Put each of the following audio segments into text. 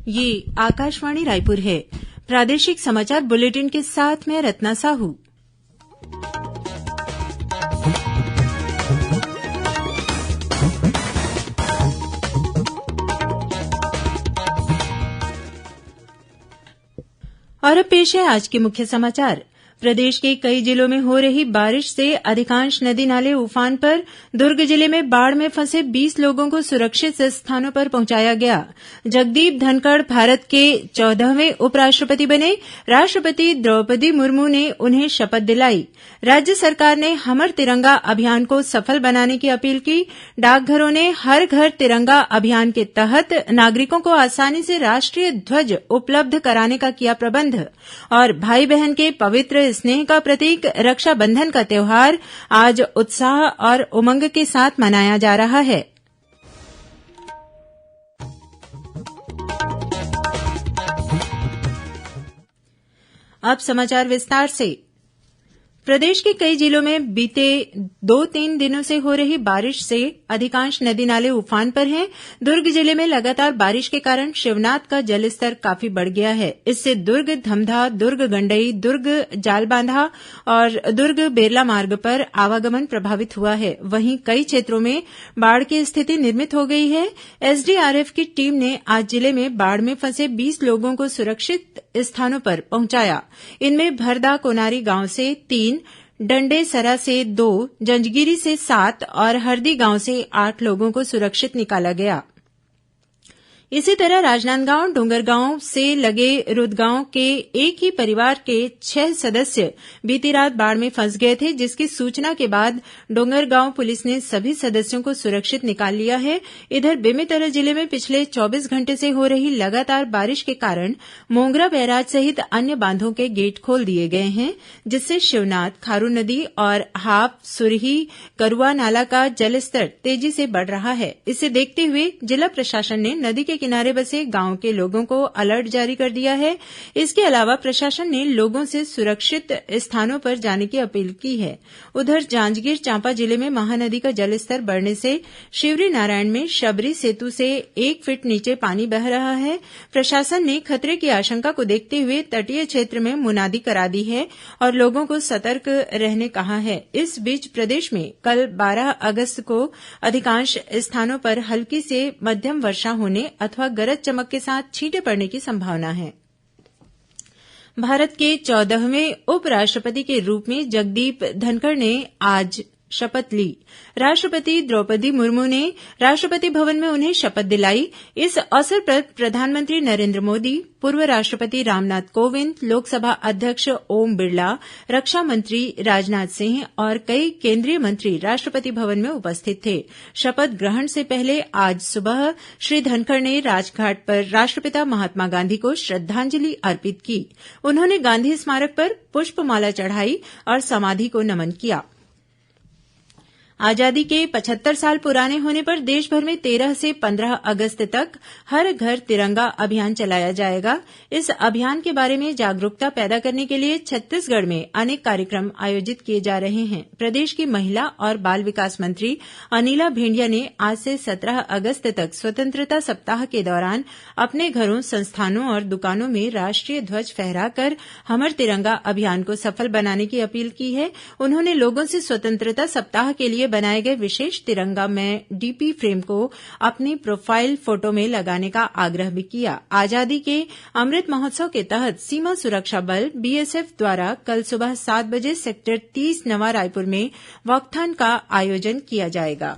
ये आकाशवाणी रायपुर है। प्रादेशिक समाचार बुलेटिन के साथ मैं रत्ना साहू। और अब पेश है आज के मुख्य समाचार। प्रदेश के कई जिलों में हो रही बारिश से अधिकांश नदी नाले उफान पर। दुर्ग जिले में बाढ़ में फंसे 20 लोगों को सुरक्षित स्थानों पर पहुंचाया गया। जगदीप धनखड़ भारत के 14वें उपराष्ट्रपति बने। राष्ट्रपति द्रौपदी मुर्मू ने उन्हें शपथ दिलाई। राज्य सरकार ने हमर तिरंगा अभियान को सफल बनाने की अपील की। डाकघरों ने हर घर तिरंगा अभियान के तहत नागरिकों को आसानी से राष्ट्रीय ध्वज उपलब्ध कराने का किया प्रबंध। और भाई बहन के पवित्र स्नेह का प्रतीक रक्षाबंधन का त्यौहार आज उत्साह और उमंग के साथ मनाया जा रहा है। अब समाचार विस्तार से। प्रदेश के कई जिलों में बीते 2-3 दिनों से हो रही बारिश से अधिकांश नदी नाले उफान पर हैं। दुर्ग जिले में लगातार बारिश के कारण शिवनाथ का जलस्तर काफी बढ़ गया है। इससे दुर्ग धमधा, दुर्ग गंडई, दुर्ग जालबांधा और दुर्ग बेरला मार्ग पर आवागमन प्रभावित हुआ है। वहीं कई क्षेत्रों में बाढ़ की स्थिति निर्मित हो गई है। एसडीआरएफ की टीम ने आज जिले में बाढ़ में फंसे 20 लोगों को सुरक्षित स्थानों पर पहुंचाया। इनमें भरदा कोनारी गांव से 3, डंडेसरा से 2, जंजगिरी से 7 और हरदी गांव से 8 लोगों को सुरक्षित निकाला गया। इसी तरह राजनांदगांव डोंगरगांव से लगे रुदगांव के एक ही परिवार के 6 सदस्य बीती रात बाढ़ में फंस गए थे, जिसकी सूचना के बाद डोंगरगांव पुलिस ने सभी सदस्यों को सुरक्षित निकाल लिया है। इधर बेमेतरा जिले में पिछले 24 घंटे से हो रही लगातार बारिश के कारण मोंगरा बैराज सहित अन्य बांधों के गेट खोल दिए गए हैं, जिससे शिवनाथ, खारून नदी और हाप, सुरही, करुआ नाला का जलस्तर तेजी से बढ़ रहा है। इसे देखते हुए जिला प्रशासन ने नदी के किनारे बसे गांव के लोगों को अलर्ट जारी कर दिया है। इसके अलावा प्रशासन ने लोगों से सुरक्षित स्थानों पर जाने की अपील की है। उधर जांजगीर चांपा जिले में महानदी का जलस्तर बढ़ने से शिवरी नारायण में शबरी सेतु से 1 फीट नीचे पानी बह रहा है। प्रशासन ने खतरे की आशंका को देखते हुए तटीय क्षेत्र में मुनादी करा दी है और लोगों को सतर्क रहने कहा है। इस बीच प्रदेश में कल 12 अगस्त को अधिकांश स्थानों पर हल्की से मध्यम वर्षा होने अथवा गरज चमक के साथ छींटे पड़ने की संभावना है। भारत के 14वें उपराष्ट्रपति के रूप में जगदीप धनखड़ ने आज शपथ ली। राष्ट्रपति द्रौपदी मुर्मू ने राष्ट्रपति भवन में उन्हें शपथ दिलाई। इस अवसर पर प्रधानमंत्री नरेन्द्र मोदी, पूर्व राष्ट्रपति रामनाथ कोविंद, लोकसभा अध्यक्ष ओम बिरला, रक्षा मंत्री राजनाथ सिंह और कई केंद्रीय मंत्री राष्ट्रपति भवन में उपस्थित थे। शपथ ग्रहण से पहले आज सुबह श्री धनखड़ ने राजघाट पर राष्ट्रपिता महात्मा गांधी को श्रद्धांजलि अर्पित की। उन्होंने गांधी स्मारक पर पुष्पमाला चढ़ाई और समाधि को नमन किया। आजादी के 75 साल पुराने होने पर देशभर में 13 से 15 अगस्त तक हर घर तिरंगा अभियान चलाया जाएगा। इस अभियान के बारे में जागरूकता पैदा करने के लिए छत्तीसगढ़ में अनेक कार्यक्रम आयोजित किए जा रहे हैं। प्रदेश की महिला और बाल विकास मंत्री अनिला भेंडिया ने आज से 17 अगस्त तक स्वतंत्रता सप्ताह के दौरान अपने घरों, संस्थानों और दुकानों में राष्ट्रीय ध्वज फहराकर हमर तिरंगा अभियान को सफल बनाने की अपील की है। उन्होंने लोगों से स्वतंत्रता सप्ताह के लिए बनाए गए विशेष तिरंगा में डीपी फ्रेम को अपनी प्रोफाइल फोटो में लगाने का आग्रह भी किया। आजादी के अमृत महोत्सव के तहत सीमा सुरक्षा बल बीएसएफ द्वारा कल सुबह 7 बजे सेक्टर 30 नवा रायपुर में वॉकथॉन का आयोजन किया जाएगा।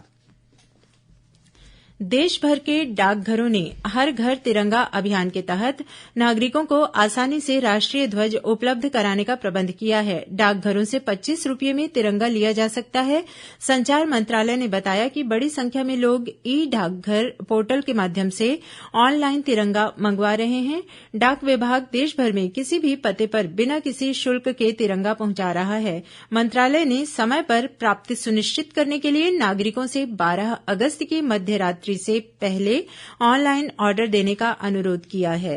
देशभर के डाकघरों ने हर घर तिरंगा अभियान के तहत नागरिकों को आसानी से राष्ट्रीय ध्वज उपलब्ध कराने का प्रबंध किया है। डाकघरों से 25 रुपये में तिरंगा लिया जा सकता है। संचार मंत्रालय ने बताया कि बड़ी संख्या में लोग ई डाकघर पोर्टल के माध्यम से ऑनलाइन तिरंगा मंगवा रहे हैं। डाक विभाग देशभर में किसी भी पते पर बिना किसी शुल्क के तिरंगा पहुंचा रहा है। मंत्रालय ने समय पर प्राप्ति सुनिश्चित करने के लिए नागरिकों से 12 अगस्त की मध्य रात्रि से पहले ऑनलाइन ऑर्डर देने का अनुरोध किया है।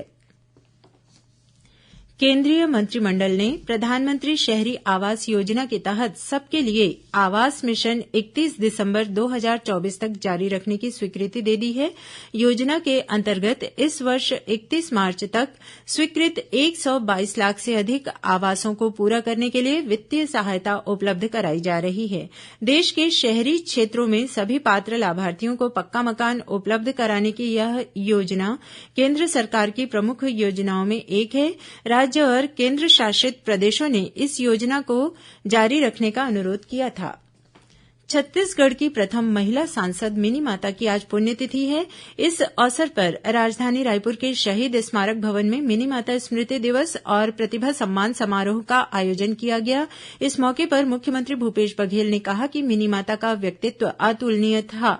केंद्रीय मंत्रिमंडल ने प्रधानमंत्री शहरी आवास योजना के तहत सबके लिए आवास मिशन 31 दिसंबर 2024 तक जारी रखने की स्वीकृति दे दी है। योजना के अंतर्गत इस वर्ष 31 मार्च तक स्वीकृत 122 लाख से अधिक आवासों को पूरा करने के लिए वित्तीय सहायता उपलब्ध कराई जा रही है। देश के शहरी क्षेत्रों में सभी पात्र लाभार्थियों को पक्का मकान उपलब्ध कराने की यह योजना केंद्र सरकार की प्रमुख योजनाओं में एक है। राज्य और केंद्र शासित प्रदेशों ने इस योजना को जारी रखने का अनुरोध किया था। छत्तीसगढ़ की प्रथम महिला सांसद मिनीमाता की आज पुण्यतिथि है। इस अवसर पर राजधानी रायपुर के शहीद स्मारक भवन में मिनीमाता स्मृति दिवस और प्रतिभा सम्मान समारोह का आयोजन किया गया। इस मौके पर मुख्यमंत्री भूपेश बघेल ने कहा कि मिनीमाता का व्यक्तित्व अतुलनीय था।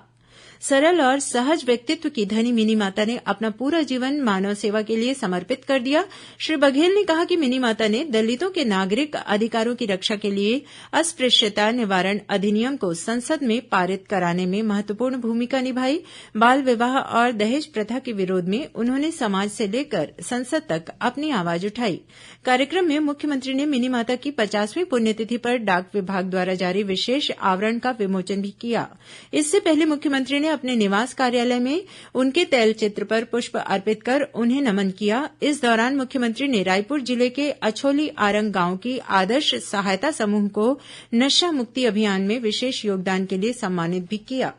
सरल और सहज व्यक्तित्व की धनी मिनीमाता ने अपना पूरा जीवन मानव सेवा के लिए समर्पित कर दिया। श्री बघेल ने कहा कि मिनीमाता ने दलितों के नागरिक अधिकारों की रक्षा के लिए अस्पृश्यता निवारण अधिनियम को संसद में पारित कराने में महत्वपूर्ण भूमिका निभाई। बाल विवाह और दहेज प्रथा के विरोध में उन्होंने समाज से लेकर संसद तक अपनी आवाज उठाई। कार्यक्रम में मुख्यमंत्री ने मिनीमाता की 50वीं पुण्यतिथि पर डाक विभाग द्वारा जारी विशेष आवरण का विमोचन भी किया। इससे पहले मुख्यमंत्री ने अपने निवास कार्यालय में उनके तैलचित्र पर पुष्प अर्पित कर उन्हें नमन किया। इस दौरान मुख्यमंत्री ने रायपुर जिले के अछोली आरंग गांव की आदर्श सहायता समूह को नशा मुक्ति अभियान में विशेष योगदान के लिए सम्मानित भी किया।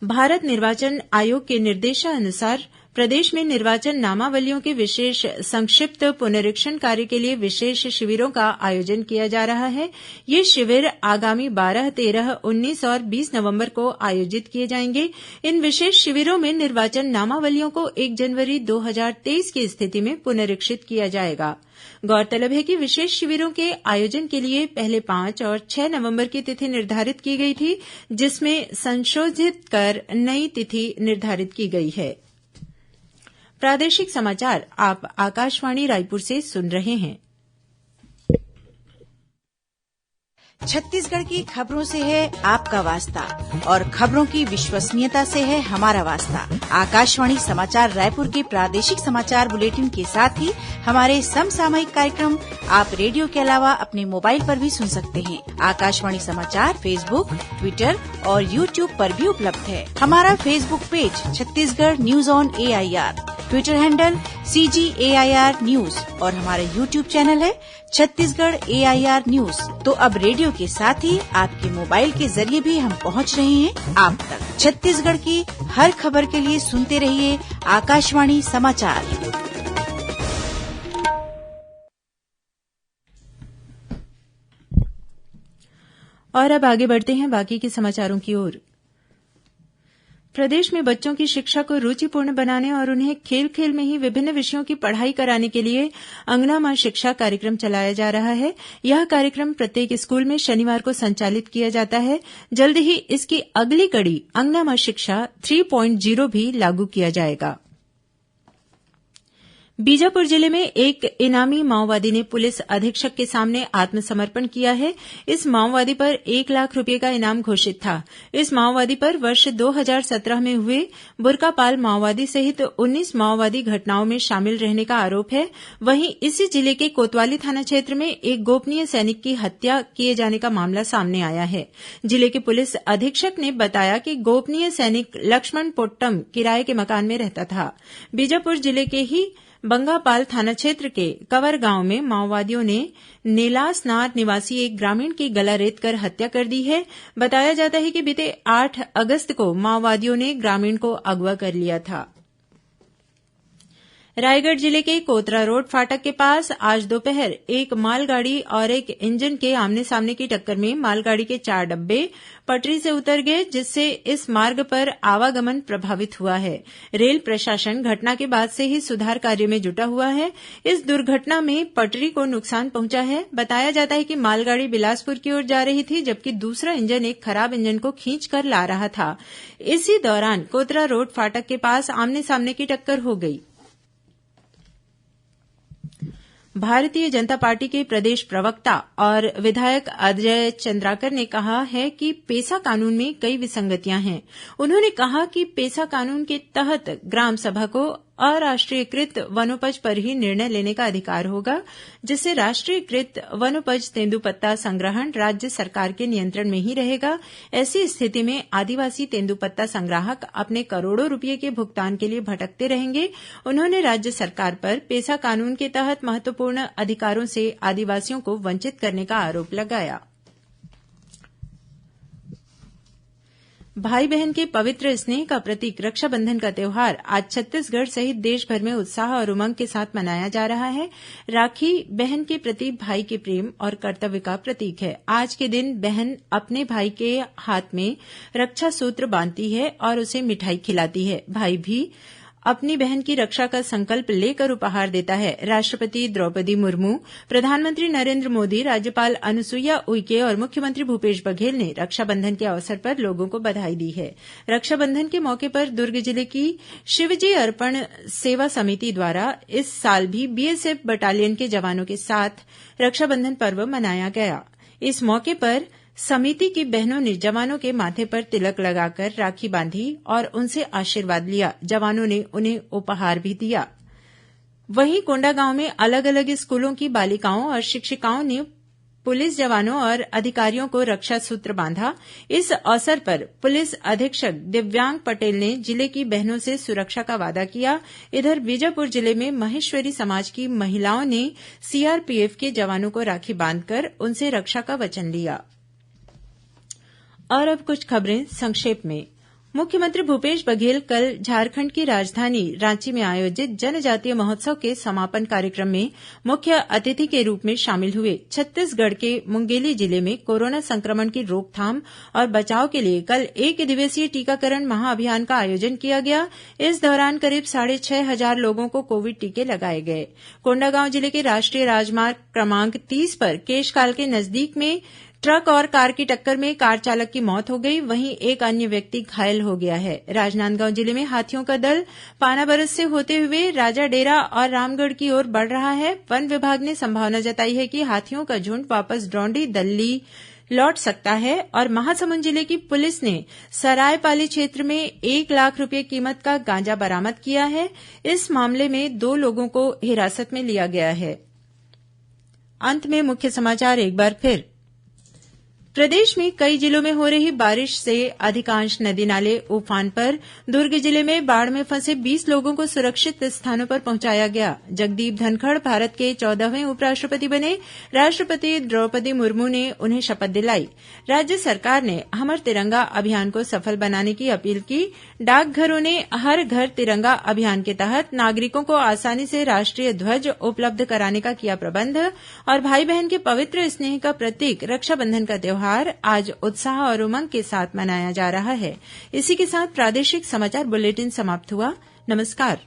भारत निर्वाचन आयोग के निर्देशानुसार प्रदेश में निर्वाचन नामावलियों के विशेष संक्षिप्त पुनरीक्षण कार्य के लिए विशेष शिविरों का आयोजन किया जा रहा है। ये शिविर आगामी 12, 13, 19 और 20 नवंबर को आयोजित किए जाएंगे। इन विशेष शिविरों में निर्वाचन नामावलियों को 1 जनवरी 2023 की स्थिति में पुनरीक्षित किया जाएगा। गौरतलब है कि विशेष शिविरों के आयोजन के लिए पहले 5 और 6 नवंबर की तिथि निर्धारित की गई थी, जिसमें संशोधित कर नई तिथि निर्धारित की गई है। प्रादेशिक समाचार आप आकाशवाणी रायपुर से सुन रहे हैं। छत्तीसगढ़ की खबरों से है आपका वास्ता और खबरों की विश्वसनीयता से है हमारा वास्ता। आकाशवाणी समाचार रायपुर के प्रादेशिक समाचार बुलेटिन के साथ ही हमारे समसामयिक कार्यक्रम आप रेडियो के अलावा अपने मोबाइल पर भी सुन सकते हैं। आकाशवाणी समाचार फेसबुक, ट्विटर और यूट्यूब पर भी उपलब्ध है। हमारा Facebook page Chhattisgarh news on AIR, Twitter handle CGAIR news और हमारा यूट्यूब चैनल है छत्तीसगढ़ AIR न्यूज। तो अब रेडियो के साथ ही आपके मोबाइल के जरिए भी हम पहुंच रहे हैं आप तक। छत्तीसगढ़ की हर खबर के लिए सुनते रहिए आकाशवाणी समाचार। और अब आगे बढ़ते हैं बाकी के समाचारों की ओर। प्रदेश में बच्चों की शिक्षा को रुचिपूर्ण बनाने और उन्हें खेल खेल में ही विभिन्न विषयों की पढ़ाई कराने के लिए अंगना मां शिक्षा कार्यक्रम चलाया जा रहा है। यह कार्यक्रम प्रत्येक स्कूल में शनिवार को संचालित किया जाता है। जल्द ही इसकी अगली कड़ी अंगना मां शिक्षा 3.0 भी लागू किया जाएगा। बीजापुर जिले में एक इनामी माओवादी ने पुलिस अधीक्षक के सामने आत्मसमर्पण किया है। इस माओवादी पर 1 लाख रुपये का इनाम घोषित था। इस माओवादी पर वर्ष 2017 में हुए बुरकापाल माओवादी सहित 19 माओवादी घटनाओं में शामिल रहने का आरोप है। वहीं इसी जिले के कोतवाली थाना क्षेत्र में एक गोपनीय सैनिक की हत्या किए जाने का मामला सामने आया है। जिले के पुलिस अधीक्षक ने बताया कि गोपनीय सैनिक लक्ष्मण पोट्टम किराए के मकान में रहता था। बीजापुर जिले के ही बंगापाल थाना क्षेत्र के कवर गांव में माओवादियों ने नेलासनार निवासी एक ग्रामीण की गला रेतकर हत्या कर दी है। बताया जाता है कि बीते 8 अगस्त को माओवादियों ने ग्रामीण को अगवा कर लिया था। रायगढ़ जिले के कोतरा रोड फाटक के पास आज दोपहर एक मालगाड़ी और एक इंजन के आमने सामने की टक्कर में मालगाड़ी के 4 डब्बे पटरी से उतर गए, जिससे इस मार्ग पर आवागमन प्रभावित हुआ है। रेल प्रशासन घटना के बाद से ही सुधार कार्य में जुटा हुआ है। इस दुर्घटना में पटरी को नुकसान पहुंचा है। बताया जाता है कि मालगाड़ी बिलासपुर की ओर जा रही थी, जबकि दूसरा इंजन एक खराब इंजन को खींचकर ला रहा था। इसी दौरान कोतरा रोड फाटक के पास आमने सामने की टक्कर हो गई। भारतीय जनता पार्टी के प्रदेश प्रवक्ता और विधायक अजय चंद्राकर ने कहा है कि पेसा कानून में कई विसंगतियां हैं। उन्होंने कहा कि पेसा कानून के तहत ग्राम सभा को अराष्ट्रीयकृत वनोपज पर ही निर्णय लेने का अधिकार होगा, जिससे राष्ट्रीयकृत वनोपज तेंदूपत्ता संग्रहण राज्य सरकार के नियंत्रण में ही रहेगा। ऐसी स्थिति में आदिवासी तेंदूपत्ता संग्राहक अपने करोड़ों रूपये के भुगतान के लिए भटकते रहेंगे। उन्होंने राज्य सरकार पर पेसा कानून के तहत महत्वपूर्ण अधिकारों से आदिवासियों को वंचित करने का आरोप लगाया। भाई बहन के पवित्र स्नेह का प्रतीक रक्षाबंधन का त्यौहार आज छत्तीसगढ़ सहित देश भर में उत्साह और उमंग के साथ मनाया जा रहा है। राखी बहन के प्रति भाई के प्रेम और कर्तव्य का प्रतीक है। आज के दिन बहन अपने भाई के हाथ में रक्षा सूत्र बांधती है और उसे मिठाई खिलाती है। भाई भी अपनी बहन की रक्षा का संकल्प लेकर उपहार देता है। राष्ट्रपति द्रौपदी मुर्मू, प्रधानमंत्री नरेंद्र मोदी, राज्यपाल अनुसुईया उइके और मुख्यमंत्री भूपेश बघेल ने रक्षाबंधन के अवसर पर लोगों को बधाई दी है। रक्षाबंधन के मौके पर दुर्ग जिले की शिवजी अर्पण सेवा समिति द्वारा इस साल भी बीएसएफ बटालियन के जवानों के साथ रक्षाबंधन पर्व मनाया गया। इस मौके पर समिति की बहनों ने जवानों के माथे पर तिलक लगाकर राखी बांधी और उनसे आशीर्वाद लिया। जवानों ने उन्हें उपहार भी दिया। वहीं कोंडागांव में अलग अलग स्कूलों की बालिकाओं और शिक्षिकाओं ने पुलिस जवानों और अधिकारियों को रक्षा सूत्र बांधा। इस अवसर पर पुलिस अधीक्षक दिव्यांग पटेल ने जिले की बहनों से सुरक्षा का वादा किया। इधर बीजापुर जिले में महेश्वरी समाज की महिलाओं ने सीआरपीएफ के जवानों को राखी बांधकर उनसे रक्षा का वचन लिया। और अब कुछ खबरें संक्षेप में। मुख्यमंत्री भूपेश बघेल कल झारखंड की राजधानी रांची में आयोजित जनजातीय महोत्सव के समापन कार्यक्रम में मुख्य अतिथि के रूप में शामिल हुए। छत्तीसगढ़ के मुंगेली जिले में कोरोना संक्रमण की रोकथाम और बचाव के लिए कल 1 दिवसीय टीकाकरण महाअभियान का आयोजन किया गया। इस दौरान करीब 6,500 लोगों को कोविड टीके लगाए गए। कोंडागांव जिले के राष्ट्रीय राजमार्ग क्रमांक 30 पर केशकाल के नजदीक में ट्रक और कार की टक्कर में कार चालक की मौत हो गई, वहीं एक अन्य व्यक्ति घायल हो गया है। राजनांदगांव जिले में हाथियों का दल पानाबरस से होते हुए राजाडेरा और रामगढ़ की ओर बढ़ रहा है। वन विभाग ने संभावना जताई है कि हाथियों का झुंड वापस डौंडी दल्ली लौट सकता है। और महासमुंद जिले की पुलिस ने सरायपाली क्षेत्र में 1 लाख रूपये कीमत का गांजा बरामद किया है। इस मामले में 2 लोगों को हिरासत में लिया गया है। अंत में मुख्य समाचार एक बार फिर। प्रदेश में कई जिलों में हो रही बारिश से अधिकांश नदी नाले उफान पर। दुर्ग जिले में बाढ़ में फंसे 20 लोगों को सुरक्षित स्थानों पर पहुंचाया गया। जगदीप धनखड़ भारत के 14वें उपराष्ट्रपति बने। राष्ट्रपति द्रौपदी मुर्मू ने उन्हें शपथ दिलाई। राज्य सरकार ने हमर तिरंगा अभियान को सफल बनाने की अपील की। डाकघरों ने हर घर तिरंगा अभियान के तहत नागरिकों को आसानी से राष्ट्रीय ध्वज उपलब्ध कराने का किया प्रबंध। और भाई बहन के पवित्र स्नेह का प्रतीक रक्षाबंधन का त्यौहार आज उत्साह और उमंग के साथ मनाया जा रहा है। इसी के साथ प्रादेशिक समाचार बुलेटिन समाप्त हुआ। नमस्कार।